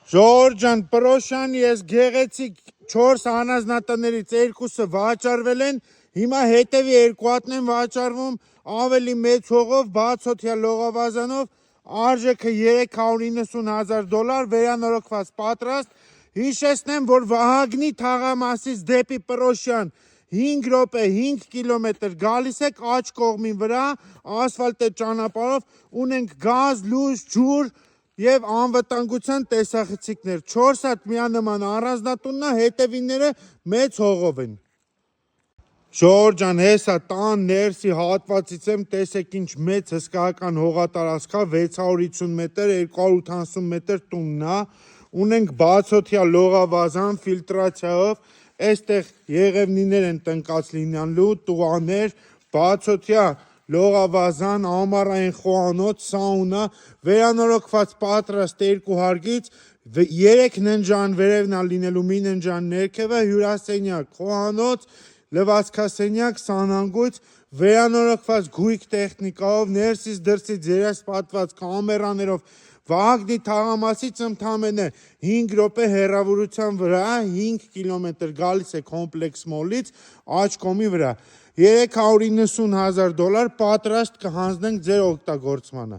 Ժորժան, Պրոշան, ես գեղեցիկ 4 անազնատներից 2-ը վաճառվել են, հիմա հետևի 2 հատն են վաճառվում ավելի մեծ հողով, բացօթյա լողավազանով, արժեքը $390,000, վերանորոգված պատրաստ, հիշեցնեմ, որ Վահագնի թաղամասից դեպի Պրոշան 5 րոպե 5 կիլոմետր գալիս եք աջ կողմի վրա, ասֆալտե ճանապարհով, ունենք գազ, լույս, ջուր և անվտանգության տեսախցիկներ, 4 հատ միանման առանձնատունն է, հետևինները մեծ հողով են։ Ժորժան, հեսա տան ներսի հատվածից եմ, տեսեք ինչ մեծ հսկայական հողատարածք է, 650 մետր, 280 մետր տունն է, ունենք բացօթյա լողավազան ֆիլտրացիայով, այստեղ եղևնիներ են տնկած լինելու, տուղաներ, բացօթյա լողավազան, ամառային խոհանոց, սաունա, վերանորոգված պատրաստ 2 հարկից, 3 ննջան վերևն է լինելու, մի ննջան ներքևը, հյուրասենյակ, խոհանոց, լվացքասենյակ, սանանգույց, վերանորոգված գույք տեխնիկայով, ներսից դրսից երեսպատված կամերաներով, Վահագնի թաղամասից ընդամենը 5 րոպե հեռավորության վրա, 5 կիլոմետր գալիս է կոմպլեքս մոլից, աջ կողմի վրա, $390,000 պատրաստ կհանձնենք ձեր օգտագործմանը։